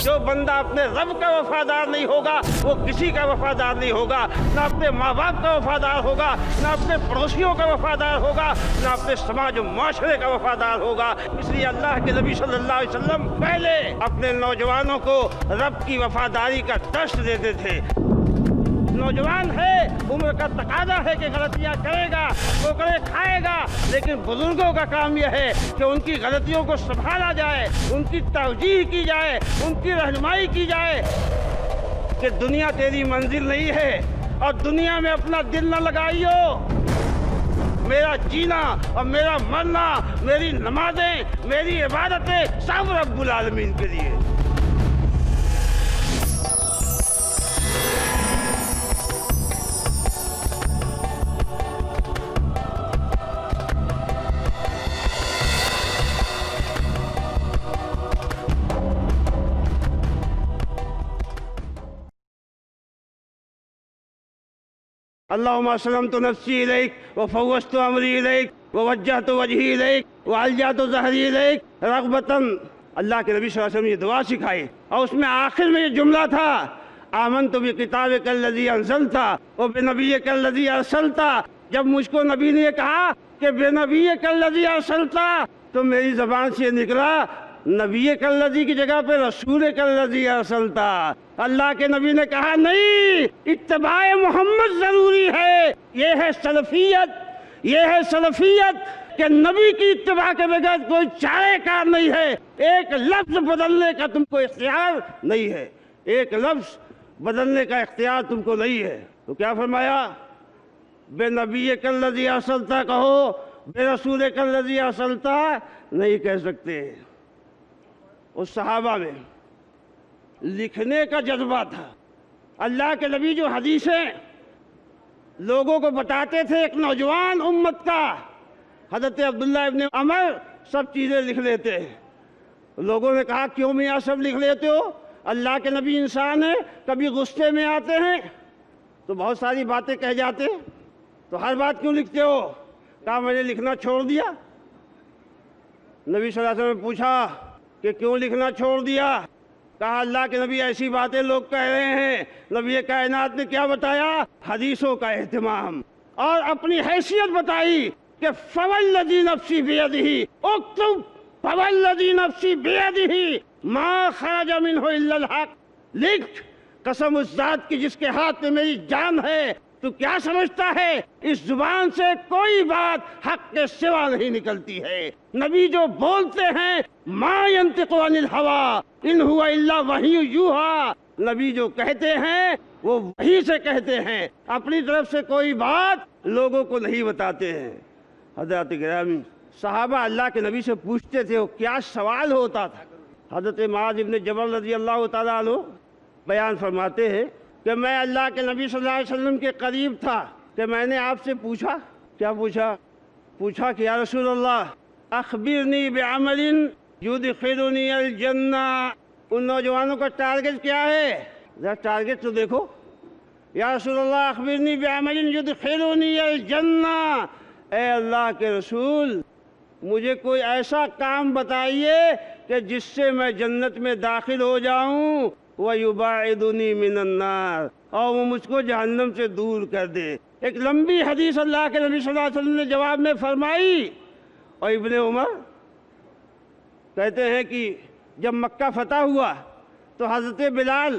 جو بندہ اپنے رب کا وفادار نہیں ہوگا وہ کسی کا وفادار نہیں ہوگا، نہ اپنے ماں باپ کا وفادار ہوگا، نہ اپنے پڑوسیوں کا وفادار ہوگا، نہ اپنے سماج و معاشرے کا وفادار ہوگا۔ اس لیے اللہ کے نبی صلی اللہ علیہ وسلم پہلے اپنے نوجوانوں کو رب کی وفاداری کا درس دیتے تھے۔ نوجوان ہے، عمر کا تقاضا ہے کہ غلطیاں کرے گا، ٹھوکریں کھائے گا، لیکن بزرگوں کا کام یہ ہے کہ ان کی غلطیوں کو سنبھالا جائے، ان کی توجیہ کی جائے، ان کی رہنمائی کی جائے کہ دنیا تیری منزل نہیں ہے اور دنیا میں اپنا دل نہ لگائیو۔ میرا جینا اور میرا مرنا، میری نمازیں، میری عبادتیں سب رب العالمین کے لیے۔ اللهم اسلمت نفسي اليك وفوضت امري اليك ووجهت وجهي اليك والجأت ظهري اليك رغبة۔ اللہ کے نبی صلی اللہ علیہ وسلم یہ دعا سکھائی اور اس میں آخر میں یہ جملہ تھا، آمنت بکتابک الذی انزلت وبنبیک الذی ارسلت۔ جب مجھ کو نبی نے کہا کہ بنبیک الذی ارسلت تو میری زبان سے نکلا نبی کالذی کی جگہ پہ رسول کالذی ارسلتا۔ اللہ کے نبی نے کہا نہیں، اتباع محمد ضروری ہے۔ یہ ہے سلفیت، یہ ہے سلفیت کہ نبی کی اتباع کے بغیر کوئی چارہ کار نہیں ہے۔ ایک لفظ بدلنے کا تم کو اختیار نہیں ہے، ایک لفظ بدلنے کا اختیار تم کو نہیں ہے۔ تو کیا فرمایا؟ بے نبی کالذی ارسلتا کہو، بے رسول کالذی ارسلتا نہیں کہہ سکتے۔ اس صحابہ میں لکھنے کا جذبہ تھا۔ اللہ کے نبی جو حدیثیں لوگوں کو بتاتے تھے، ایک نوجوان امت کا حضرت عبداللہ ابن عمر سب چیزیں لکھ لیتے ہیں۔ لوگوں نے کہا کیوں میاں سب لکھ لیتے ہو؟ اللہ کے نبی انسان ہیں، کبھی غصے میں آتے ہیں تو بہت ساری باتیں کہہ جاتے ہیں، تو ہر بات کیوں لکھتے ہو؟ کہا میں نے لکھنا چھوڑ دیا۔ نبی صلی اللہ علیہ وسلم نے پوچھا کہ کیوں لکھنا چھوڑ دیا؟ کہا اللہ کے نبی ایسی باتیں لوگ کہہ رہے ہیں، نبی کائنات نے کیا بتایا؟ حدیثوں کا اہتمام، اور اپنی حیثیت بتائی کہ فوالذی نفسی بیدہ، اکتب فوالذی نفسی بیدہ ما خرج منہ الا الحق، لکھ قسم اس ذات کی جس کے ہاتھ میں میری جان ہے۔ تو کیا سمجھتا ہے اس زبان سے کوئی بات حق کے سوا نہیں نکلتی ہے۔ نبی جو بولتے ہیں ما ینطق عن الہوی ان ہوا الا وحی یوحی، نبی جو کہتے ہیں وہ وحی سے کہتے ہیں، اپنی طرف سے کوئی بات لوگوں کو نہیں بتاتے ہیں۔ حضرات گرامی، صحابہ اللہ کے نبی سے پوچھتے تھے، وہ کیا سوال ہوتا تھا۔ حضرت معاذ ابن جبل رضی اللہ تعالیٰ عنہ بیان فرماتے ہیں کہ میں اللہ کے نبی صلی اللہ علیہ وسلم کے قریب تھا کہ میں نے آپ سے پوچھا، کیا پوچھا؟ پوچھا کہ یا رسول اللہ اخبرنی بعمل یدخلنی الجنہ۔ ان نوجوانوں کا ٹارگٹ کیا ہے؟ ذرا ٹارگٹ تو دیکھو۔ یا رسول اللہ اخبرنی بعمل یدخلنی الجنہ، اے اللہ کے رسول مجھے کوئی ایسا کام بتائیے کہ جس سے میں جنت میں داخل ہو جاؤں، وَيُبَاعِدُنِي مِنَ النَّارِ، اور وہ مجھ کو جہنم سے دور کر دے۔ ایک لمبی حدیث اللہ کے نبی صلی اللہ علیہ وسلم نے جواب میں فرمائی۔ اور ابن عمر کہتے ہیں کہ جب مکہ فتح ہوا تو حضرت بلال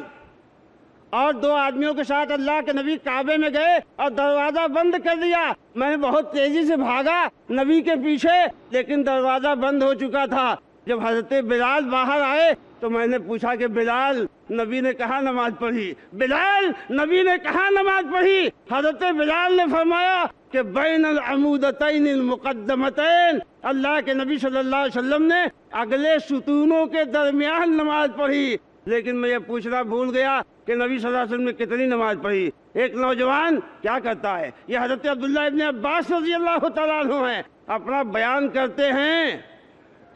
اور دو آدمیوں کے ساتھ اللہ کے نبی کعبے میں گئے اور دروازہ بند کر دیا۔ میں نے بہت تیزی سے بھاگا نبی کے پیچھے، لیکن دروازہ بند ہو چکا تھا۔ جب حضرت بلال باہر آئے تو میں نے پوچھا کہ بلال نبی نے کہاں نماز پڑھی؟ بلال نبی نے کہاں نماز پڑھی؟ حضرت بلال نے فرمایا کہ بین العمودتین المقدمتین، اللہ کے نبی صلی اللہ علیہ وسلم نے اگلے ستونوں کے درمیان نماز پڑھی۔ لیکن میں یہ پوچھنا بھول گیا کہ نبی صلی اللہ علیہ وسلم نے کتنی نماز پڑھی۔ ایک نوجوان کیا کرتا ہے، یہ حضرت عبداللہ ابن عباس رضی اللہ تعالیٰ عنہ ہیں، اپنا بیان کرتے ہیں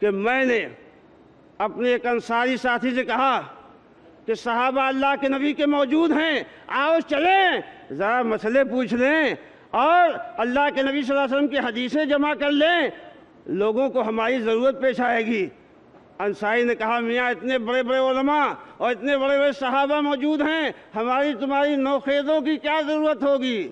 کہ میں نے اپنے ایک انصاری ساتھی سے کہا کہ صحابہ اللہ کے نبی کے موجود ہیں، آؤ چلیں ذرا مسئلے پوچھ لیں اور اللہ کے نبی صلی اللہ علیہ وسلم کی حدیثیں جمع کر لیں، لوگوں کو ہماری ضرورت پیش آئے گی۔ انصاری نے کہا میاں اتنے بڑے بڑے علماء اور اتنے بڑے بڑے صحابہ موجود ہیں، ہماری تمہاری نوخیزوں کی کیا ضرورت ہوگی؟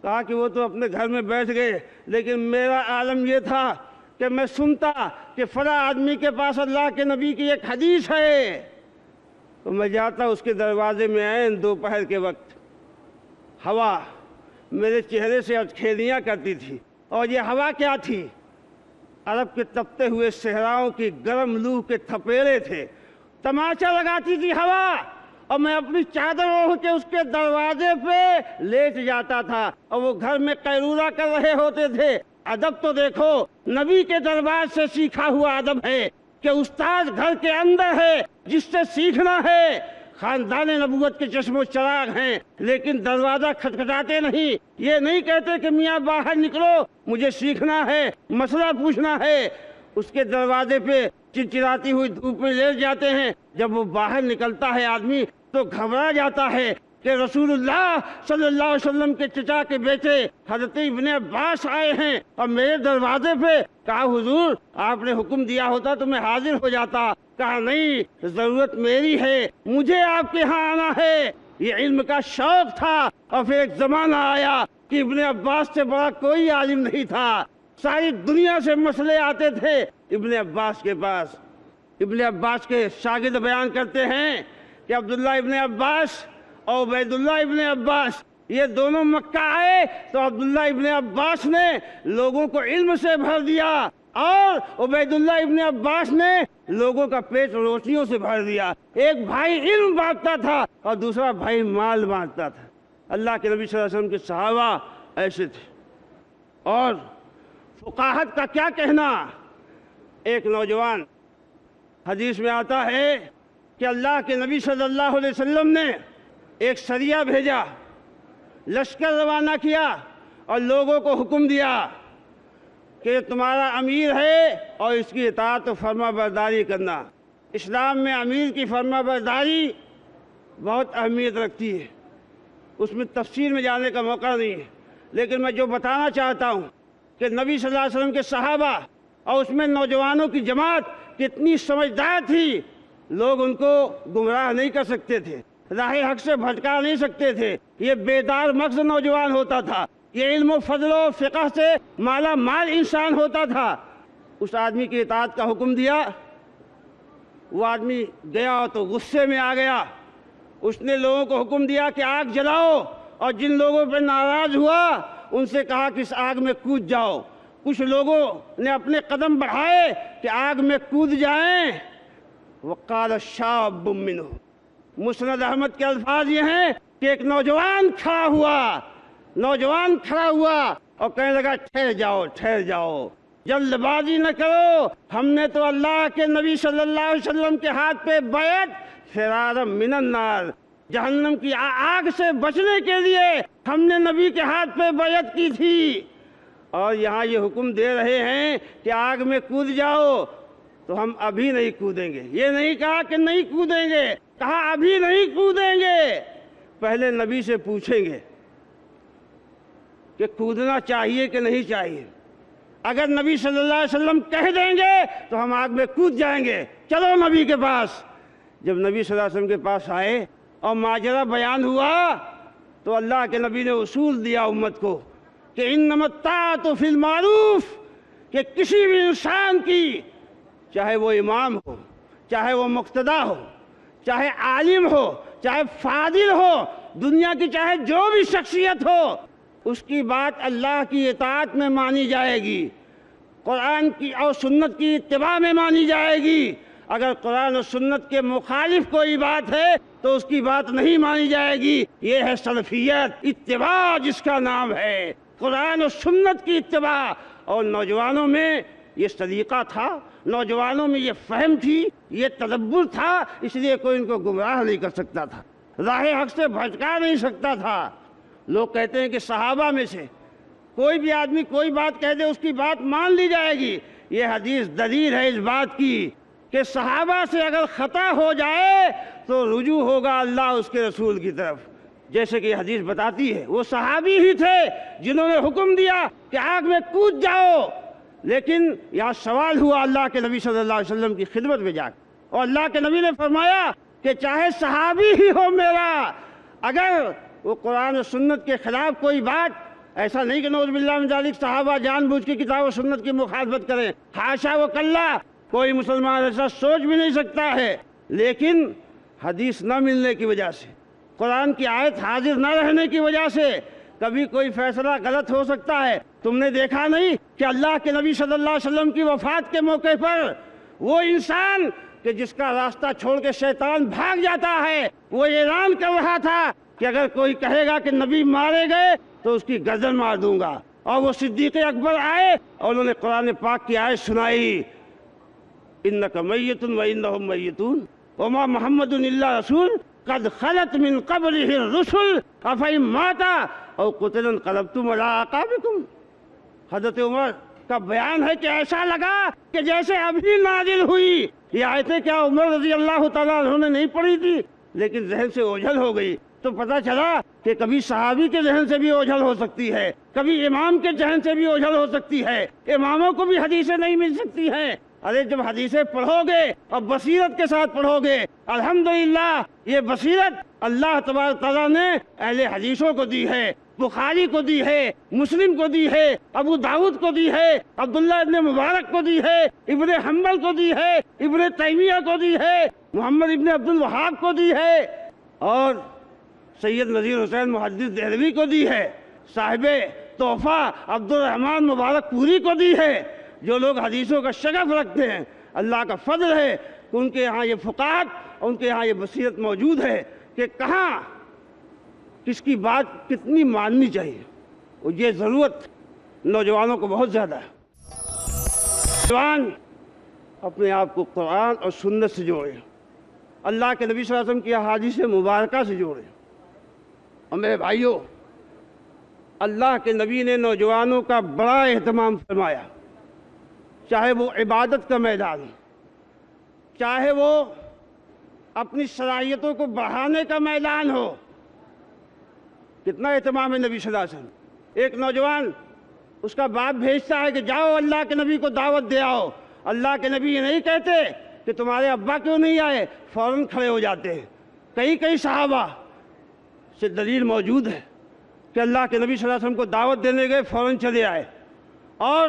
کہا کہ وہ تو اپنے گھر میں بیٹھ گئے، لیکن میرا عالم یہ تھا کہ میں سنتا کہ فلاں آدمی کے پاس اللہ کے نبی کی ایک حدیث ہے، تو میں جاتا اس کے دروازے میں عین دوپہر کے وقت ہوا میرے چہرے سے کھیلیاں کرتی تھی، اور یہ ہوا کیا تھی؟ عرب کے تپتے ہوئے صحراؤں کی گرم لو کے تھپیڑے تھے، تماشا لگاتی تھی ہوا، اور میں اپنی چادر اوڑھ کے اس کے دروازے پہ لیٹ جاتا تھا، اور وہ گھر میں قیلولہ کر رہے ہوتے تھے۔ ادب تو دیکھو، نبی کے دربار سے سیکھا ہوا ادب ہے کہ استاد گھر کے اندر ہے جس سے سیکھنا ہے۔ خاندان نبوت کے چشم و چراغ ہیں، لیکن دروازہ کھٹکھٹاتے نہیں، یہ نہیں کہتے کہ میاں باہر نکلو مجھے سیکھنا ہے، مسئلہ پوچھنا ہے۔ اس کے دروازے پہ چرچراتی ہوئی دھوپ میں لیٹ جاتے ہیں۔ جب وہ باہر نکلتا ہے آدمی تو گھبرا جاتا ہے کہ رسول اللہ صلی اللہ علیہ وسلم کے چچا کے بیٹے حضرت ابن عباس آئے ہیں اور میرے دروازے پہ۔ کہا حضور آپ نے حکم دیا ہوتا تو میں حاضر ہو جاتا۔ کہا نہیں، ضرورت میری ہے، مجھے آپ کے ہاں آنا ہے۔ یہ علم کا شوق تھا، اور پھر ایک زمانہ آیا کہ ابن عباس سے بڑا کوئی عالم نہیں تھا، ساری دنیا سے مسئلے آتے تھے ابن عباس کے پاس۔ ابن عباس کے شاگرد بیان کرتے ہیں کہ عبداللہ ابن عباس اور عبید اللہ ابن عباس یہ دونوں مکہ آئے تو عبداللہ ابن عباس نے لوگوں کو علم سے بھر دیا، اور عبید اللہ ابن عباس نے لوگوں کا پیٹ روٹیوں سے بھر دیا۔ ایک بھائی علم بانٹتا تھا اور دوسرا بھائی مال بانٹتا تھا۔ اللہ کے نبی صلی اللہ علیہ وسلم کے صحابہ ایسے تھے۔ اور فقاہت کا کیا کہنا؟ ایک نوجوان، حدیث میں آتا ہے کہ اللہ کے نبی صلی اللہ علیہ وسلم نے ایک سریہ بھیجا، لشکر روانہ کیا اور لوگوں کو حکم دیا کہ تمہارا امیر ہے اور اس کی اطاعت و فرما برداری کرنا۔ اسلام میں امیر کی فرما برداری بہت اہمیت رکھتی ہے، اس میں تفصیل میں جانے کا موقع نہیں ہے، لیکن میں جو بتانا چاہتا ہوں کہ نبی صلی اللہ علیہ وسلم کے صحابہ اور اس میں نوجوانوں کی جماعت کتنی سمجھدار تھی، لوگ ان کو گمراہ نہیں کر سکتے تھے، راہ حق سے بھٹکا نہیں سکتے تھے۔ یہ بیدار مغز نوجوان ہوتا تھا، یہ علم و فضل و فقہ سے مالا مال انسان ہوتا تھا۔ اس آدمی کی اطاعت کا حکم دیا، وہ آدمی گیا تو غصے میں آ گیا۔ اس نے لوگوں کو حکم دیا کہ آگ جلاؤ، اور جن لوگوں پہ ناراض ہوا ان سے کہا کہ اس آگ میں کود جاؤ۔ کچھ لوگوں نے اپنے قدم بڑھائے کہ آگ میں کود جائیں۔ وقال الشاب منہ، مسند احمد کے الفاظ یہ ہیں کہ ایک نوجوان کھڑا ہوا اور کہنے لگا ٹھہر جاؤ، جلد بازی نہ کرو، ہم نے تو اللہ کے نبی صلی اللہ علیہ وسلم کے ہاتھ پہ بیعت فرارا من النار، جہنم کی آگ سے بچنے کے لیے ہم نے نبی کے ہاتھ پہ بیعت کی تھی، اور یہاں یہ حکم دے رہے ہیں کہ آگ میں کود جاؤ، تو ہم ابھی نہیں کودیں گے۔ یہ نہیں کہا کہ نہیں کودیں گے، کہا ابھی نہیں کودیں گے، پہلے نبی سے پوچھیں گے کہ کودنا چاہیے کہ نہیں چاہیے۔ اگر نبی صلی اللہ علیہ وسلم کہہ دیں گے تو ہم آگ میں کود جائیں گے، چلو نبی کے پاس۔ جب نبی صلی اللہ علیہ وسلم کے پاس آئے اور ماجرا بیان ہوا تو اللہ کے نبی نے اصول دیا امت کو کہ انما الطاعۃ فی المعروف، کہ کسی بھی انسان کی، چاہے وہ امام ہو، چاہے وہ مقتدا ہو، چاہے عالم ہو، چاہے فاضل ہو، دنیا کی چاہے جو بھی شخصیت ہو، اس کی بات اللہ کی اطاعت میں مانی جائے گی، قرآن کی اور سنت کی اتباع میں مانی جائے گی۔ اگر قرآن و سنت کے مخالف کوئی بات ہے تو اس کی بات نہیں مانی جائے گی۔ یہ ہے سلفیت، اتباع جس کا نام ہے، قرآن و سنت کی اتباع۔ اور نوجوانوں میں یہ سلیقہ تھا، نوجوانوں میں یہ فہم تھی، یہ تدبر تھا، اس لیے کوئی ان کو گمراہ نہیں کر سکتا تھا، راہ حق سے بھٹکا نہیں سکتا تھا۔ لوگ کہتے ہیں کہ صحابہ میں سے کوئی بھی آدمی کوئی بات کہہ دے اس کی بات مان لی جائے گی۔ یہ حدیث دلیل ہے اس بات کی کہ صحابہ سے اگر خطا ہو جائے تو رجوع ہوگا اللہ اس کے رسول کی طرف، جیسے کہ یہ حدیث بتاتی ہے۔ وہ صحابی ہی تھے جنہوں نے حکم دیا کہ آگ میں کود جاؤ، لیکن یہاں سوال ہوا اللہ کے نبی صلی اللہ علیہ وسلم کی خدمت میں جا کر، اور اللہ کے نبی نے فرمایا کہ چاہے صحابی ہی ہو میرا، اگر وہ قرآن و سنت کے خلاف کوئی بات، ایسا نہیں کہ نعوذ باللہ من ذالک صحابہ جان بوجھ کے کتاب و سنت کی مخالفت کریں، حاشا و کلا، کوئی مسلمان ایسا سوچ بھی نہیں سکتا ہے، لیکن حدیث نہ ملنے کی وجہ سے، قرآن کی آیت حاضر نہ رہنے کی وجہ سے کبھی کوئی فیصلہ غلط ہو سکتا ہے۔ تم نے دیکھا نہیں کہ اللہ کے نبی صلی اللہ علیہ وسلم کی وفات کے موقع پر وہ انسان کہ جس کا راستہ چھوڑ کے شیطان بھاگ جاتا ہے، وہ اعلان کر رہا تھا کہ اگر کوئی کہے گا کہ نبی مارے گئے تو اس کی گردن مار دوں گا، اور وہ صدیق اکبر آئے اور انہوں نے قرآن پاک کی آیت سنائی، انک میت و انہم میتون وما محمد الا رسول قد خلت من قبلہ الرسل افئن مات او قتل انقلبتم علی اعقابکم۔ حضرت عمر کا بیان ہے کہ ایسا لگا کہ جیسے ابھی نازل ہوئی یہ آیتیں، کیا عمر رضی اللہ تعالیٰ عنہ نے نہیں پڑھی تھی، لیکن ذہن سے اوجھل ہو گئی، تو پتہ چلا کہ کبھی صحابی کے ذہن سے بھی اوجھل ہو سکتی ہے، کبھی امام کے ذہن سے بھی اوجھل ہو سکتی ہے، اماموں کو بھی حدیثیں نہیں مل سکتی ہیں۔ ارے جب حدیثیں پڑھو گے اور بصیرت کے ساتھ پڑھو گے، الحمدللہ یہ بصیرت اللہ تبارک تعالیٰ نے اہل حدیثوں کو دی ہے، بخاری کو دی ہے، مسلم کو دی ہے، ابو داؤد کو دی ہے، عبداللہ ابن مبارک کو دی ہے، ابن حنبل کو دی ہے، ابن تیمیہ کو دی ہے، محمد ابن عبد الوہاب کو دی ہے، اور سید نذیر حسین محدث دہلوی کو دی ہے، صاحب تحفہ عبد الرحمن مبارک پوری کو دی ہے۔ جو لوگ حدیثوں کا شغف رکھتے ہیں، اللہ کا فضل ہے کہ ان کے یہاں یہ فقاہت اور ان کے یہاں یہ بصیرت موجود ہے کہ کہاں کس کی بات کتنی ماننی چاہیے، اور یہ ضرورت نوجوانوں کو بہت زیادہ ہے۔ نوجوان اپنے آپ کو قرآن اور سنت سے جوڑے، اللہ کے نبی صلی اللہ علیہ وسلم کی احادیث مبارکہ سے جوڑے۔ اور میرے بھائیوں، اللہ کے نبی نے نوجوانوں کا بڑا اہتمام فرمایا، چاہے وہ عبادت کا میدان ہو، چاہے وہ اپنی صلاحیتوں کو بڑھانے کا میدان ہو۔ کتنا اہتمام ہے نبی صلی اللہ علیہ وسلم۔ ایک نوجوان، اس کا باپ بھیجتا ہے کہ جاؤ اللہ کے نبی کو دعوت دے آؤ، اللہ کے نبی یہ نہیں کہتے کہ تمہارے ابا کیوں نہیں آئے، فوراً کھڑے ہو جاتے ہیں۔ کئی صحابہ سے دلیل موجود ہے کہ اللہ کے نبی صلی اللہ علیہ وسلم کو دعوت دینے گئے، فوراً چلے آئے، اور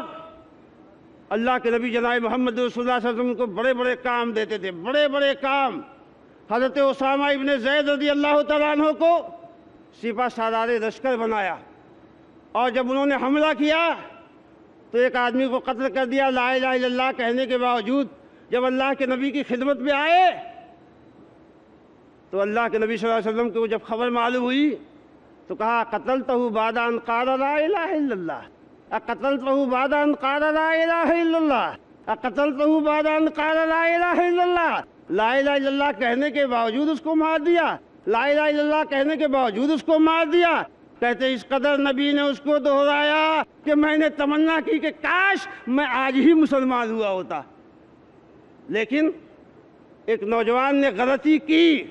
اللہ کے نبی جناب محمد رسول اللہ صلی اللہ علیہ وسلم کو بڑے بڑے کام دیتے تھے، بڑے بڑے کام۔ حضرت اسامہ ابن زید رضی اللہ تعالیٰ عنہ کو سپہ سالار لشکر بنایا، اور جب انہوں نے حملہ کیا تو ایک آدمی کو قتل کر دیا لا الہ الا اللہ کہنے کے باوجود۔ جب اللہ کے نبی کی خدمت میں آئے تو اللہ کے نبی صلی اللہ علیہ وسلم کو جب خبر معلوم ہوئی تو کہا قتلتہ بعد ان قال لا الہ الا اللہ، اقتلتہ بعد ان قال لا الہ الا اللہ، اقتلتہ بعد ان قال لا الہ الا اللہ۔ لا الہ الا اللہ کہنے کے باوجود اس کو مار دیا، لا الہ الا اللہ کہنے کے باوجود اس کو مار دیا۔ کہتے اس قدر نبی نے اس کو دہرایا کہ میں نے تمنا کی کہ کاش میں آج ہی مسلمان ہوا ہوتا۔ لیکن ایک نوجوان نے غلطی کی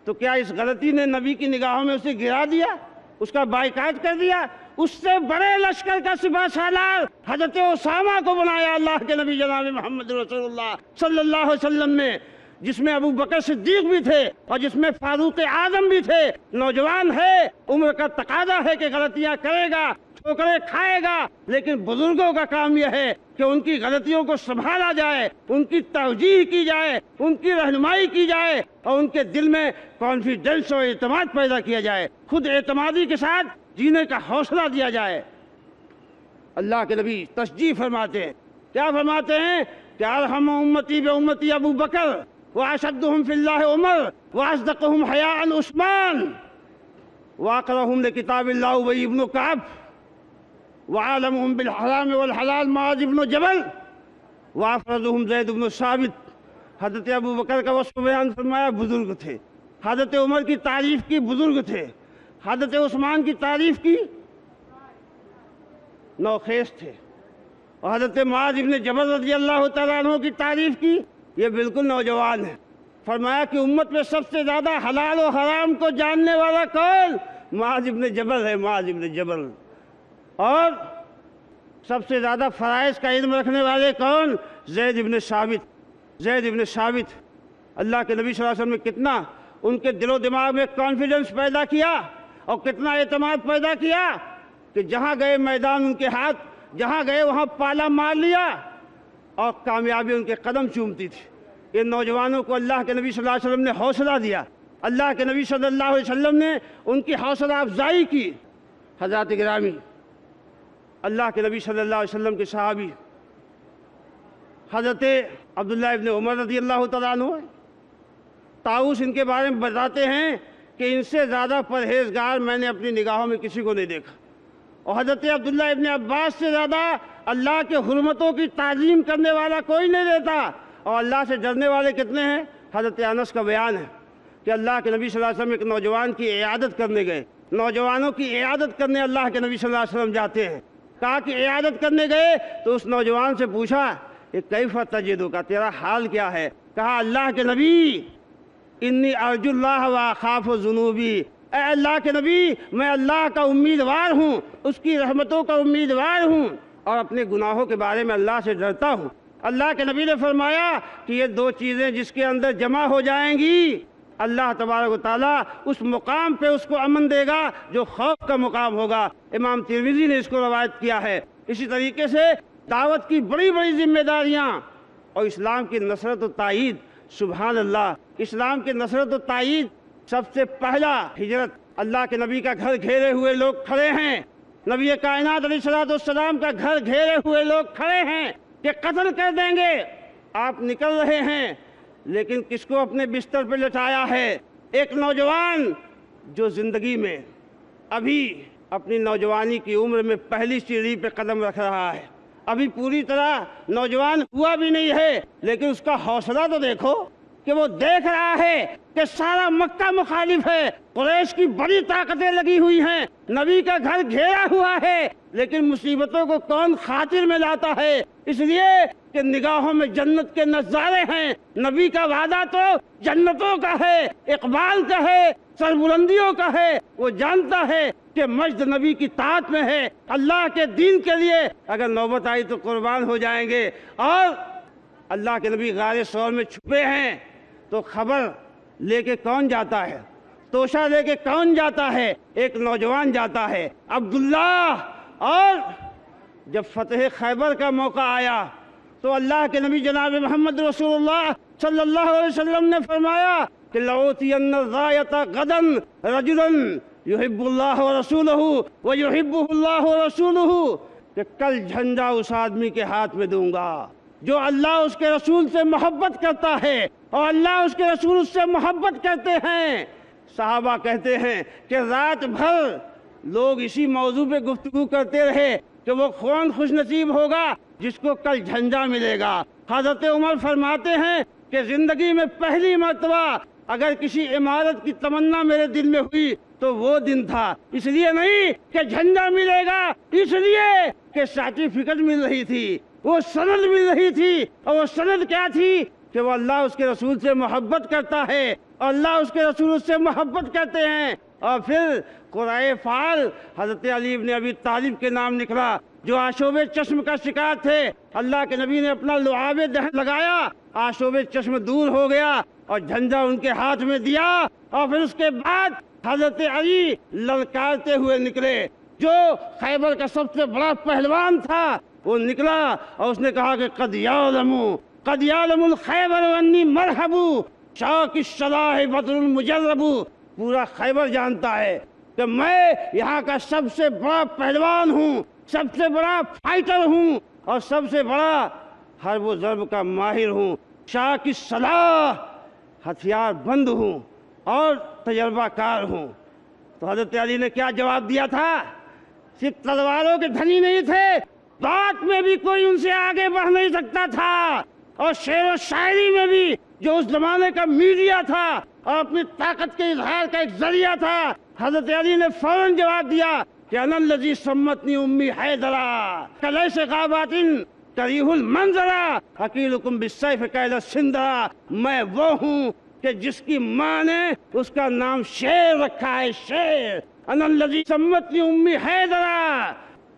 تو کیا اس غلطی نے نبی کی نگاہوں میں اسے گرا دیا، اس کا بائیکاٹ کر دیا؟ اس سے بڑے لشکر کا سپہ سالار حضرت اسامہ کو بنایا اللہ کے نبی جناب محمد رسول اللہ صلی اللہ علیہ وسلم نے، جس میں ابو بکر صدیق بھی تھے اور جس میں فاروق اعظم بھی تھے۔ نوجوان ہے، عمر کا تقاضا ہے کہ غلطیاں کرے گا، ٹھوکریں کھائے گا، لیکن بزرگوں کا کام یہ ہے کہ ان کی غلطیوں کو سنبھالا جائے، ان کی توجیہ کی جائے، ان کی رہنمائی کی جائے، اور ان کے دل میں کانفیڈنس اور اعتماد پیدا کیا جائے، خود اعتمادی کے ساتھ جینے کا حوصلہ دیا جائے۔ اللہ کے نبی تشجیع فرماتے ہیں، کیا فرماتے ہیں کہ ارحم امتی بامتی ابو بکر واشدہم فی اللہ عمر واصدقہم حیاء عثمان واقرہم لکتاب اللہ ابی بن کعب وعالمہم بالحرام والحلال معاذ بن جبل وافرضہم زید بن ثابت۔ حضرت ابو بکر کا وصف بیان فرمایا، بزرگ تھے۔ حضرت عمر کی تعریف کی، بزرگ تھے۔ حضرت عثمان کی تعریف کی، نوخیز تھے۔ اور حضرت معاذ بن جبل رضی اللہ تعالیٰ عنہ کی تعریف کی، یہ بالکل نوجوان ہے۔ فرمایا کہ امت میں سب سے زیادہ حلال و حرام کو جاننے والا کون؟ معاذ بن جبل ہے، معاذ بن جبل۔ اور سب سے زیادہ فرائض کا علم رکھنے والے کون؟ زید ابن ثابت۔ زید ابن ثابت اللہ کے نبی صلی اللہ علیہ وسلم نے کتنا ان کے دل و دماغ میں کانفیڈنس پیدا کیا اور کتنا اعتماد پیدا کیا کہ جہاں گئے میدان ان کے ہاتھ، جہاں گئے وہاں پالا مار لیا اور کامیابی ان کے قدم چومتی تھی۔ ان نوجوانوں کو اللہ کے نبی صلی اللہ علیہ وسلم نے حوصلہ دیا، اللہ کے نبی صلی اللہ علیہ وسلم نے ان کی حوصلہ افزائی کی۔ حضرات گرامی، اللہ کے نبی صلی اللہ علیہ وسلم کے صحابی حضرت عبداللہ ابن عمر رضی اللہ تعالیٰ عنہ، طاؤس ان کے بارے میں بتاتے ہیں کہ ان سے زیادہ پرہیزگار میں نے اپنی نگاہوں میں کسی کو نہیں دیکھا، اور حضرت عبداللہ ابن عباس سے زیادہ اللہ کے حرمتوں کی تعظیم کرنے والا کوئی نہیں دیتا، اور اللہ سے ڈرنے والے کتنے ہیں؟ حضرت انس کا بیان ہے کہ اللہ کے نبی صلی اللہ علیہ وسلم ایک نوجوان کی عیادت کرنے گئے، نوجوانوں کی عیادت کرنے اللہ کے نبی صلی اللہ علیہ وسلم جاتے ہیں، کہا کہ عیادت کرنے گئے تو اس نوجوان سے پوچھا کہ کیف تجدک، تیرا حال کیا ہے؟ کہا اللہ کے نبی انی ارجو اللہ واخاف ذنوبی، اے اللہ کے نبی میں اللہ کا امیدوار ہوں، اس کی رحمتوں کا امیدوار ہوں، اور اپنے گناہوں کے بارے میں اللہ سے ڈرتا ہوں۔ اللہ کے نبی نے فرمایا کہ یہ دو چیزیں جس کے اندر جمع ہو جائیں گی، اللہ تبارک و تعالیٰ اس مقام پہ اس کو امن دے گا جو خوف کا مقام ہوگا۔ امام ترمذی نے اس کو روایت کیا ہے۔ اسی طریقے سے دعوت کی بڑی بڑی ذمہ داریاں اور اسلام کی نصرت و تائید، سبحان اللہ، اسلام کی نصرت و تائید، سب سے پہلا ہجرت، اللہ کے نبی کا گھر گھیرے ہوئے لوگ کھڑے ہیں، نبی کائنات علیہ السلام کا گھر گھیرے ہوئے لوگ کھڑے ہیں کہ قتل کر دیں گے، آپ نکل رہے ہیں، لیکن کس کو اپنے بستر پہ لٹایا ہے؟ ایک نوجوان جو زندگی میں ابھی اپنی نوجوانی کی عمر میں پہلی سیڑھی پہ قدم رکھ رہا ہے، ابھی پوری طرح نوجوان ہوا بھی نہیں ہے، لیکن اس کا حوصلہ تو دیکھو کہ وہ دیکھ رہا ہے کہ سارا مکہ مخالف ہے، قریش کی بڑی طاقتیں لگی ہوئی ہیں، نبی کا گھر گھیرا ہوا ہے، لیکن مصیبتوں کو کون خاطر میں لاتا ہے؟ اس لیے کہ نگاہوں میں جنت کے نظارے ہیں، نبی کا وعدہ تو جنتوں کا ہے، اقبال کا ہے، سربلندیوں کا ہے، وہ جانتا ہے کہ مجد نبی کی طاعت میں ہے، اللہ کے دین کے لیے اگر نوبت آئی تو قربان ہو جائیں گے۔ اور اللہ کے نبی غار ثور میں چھپے ہیں تو خبر لے کے کون جاتا ہے؟ توشہ لے کے کون جاتا ہے؟ ایک نوجوان جاتا ہے، عبداللہ۔ اور جب فتح خیبر کا موقع آیا تو اللہ کے نبی جناب محمد رسول اللہ صلی اللہ علیہ وسلم نے فرمایا کہ لَأُوتِيَنَّ الرَّايَةَ غَدًا رَجُلًا يُحِبُّ اللَّهَ وَرَسُولُهُ وَيُحِبُّهُ اللَّهُ وَرَسُولُهُ، کہ کل جھنڈا اس آدمی کے ہاتھ میں دوں گا جو اللہ اس کے رسول سے محبت کرتا ہے اور اللہ اس کے رسول اس سے محبت کرتے ہیں۔ صحابہ کہتے ہیں کہ رات بھر لوگ اسی موضوع پہ گفتگو کرتے رہے کہ وہ کون خوش نصیب ہوگا جس کو کل جھنڈا ملے گا۔ حضرت عمر فرماتے ہیں کہ زندگی میں پہلی مرتبہ اگر کسی عمارت کی تمنا میرے دل میں ہوئی تو وہ دن تھا، اس لیے نہیں کہ جھنڈا ملے گا، اس لیے کہ سرٹیفکیٹ مل رہی تھی، وہ سند مل رہی تھی، اور وہ سند کیا تھی کہ وہ اللہ اس کے رسول سے محبت کرتا ہے اور اللہ اس کے رسول سے محبت کرتے ہیں۔ اور پھر قرائے فعال حضرت علی بن ابی طالب کے نام نکلا جو آشوب چشم کا شکار تھے، اللہ کے نبی نے اپنا لعاب دہن لگایا، آشوب چشم دور ہو گیا اور جھنڈا ان کے ہاتھ میں دیا، اور پھر اس کے بعد حضرت علی للکارتے ہوئے نکلے۔ جو خیبر کا سب سے بڑا پہلوان تھا وہ نکلا اور اس نے کہا کہ قد یعلم الخیبر انی مرحب شاک الصلاح بدر المجرب، پورا خیبر جانتا ہے کہ میں یہاں کا سب سے بڑا پہلوان ہوں، سب سے بڑا فائٹر ہوں اور سب سے بڑا حرب و ضرب کا ماہر ہوں، شاک الصلاح، ہتھیار بند ہوں اور تجربہ کار ہوں۔ تو حضرت علی نے کیا جواب دیا تھا؟ صرف تلواروں کے دھنی نہیں تھے، بات میں بھی کوئی ان سے آگے بڑھ نہیں سکتا تھا، اور شعر و شاعری میں بھی جو اس زمانے کا میڈیا تھا اور اپنی طاقت کے اظہار کا ایک ذریعہ تھا، حضرت علی نے فوراً جواب دیا کہ انا الذی سمتنی امی حیدرا کلیس غابات کریہ المنظرا حقیلکم بالسیف کیل السندرا، میں وہ ہوں کہ جس کی ماں نے اس کا نام شیر رکھا ہے، شیر۔ انا الذی سمتنی امی حیدرا،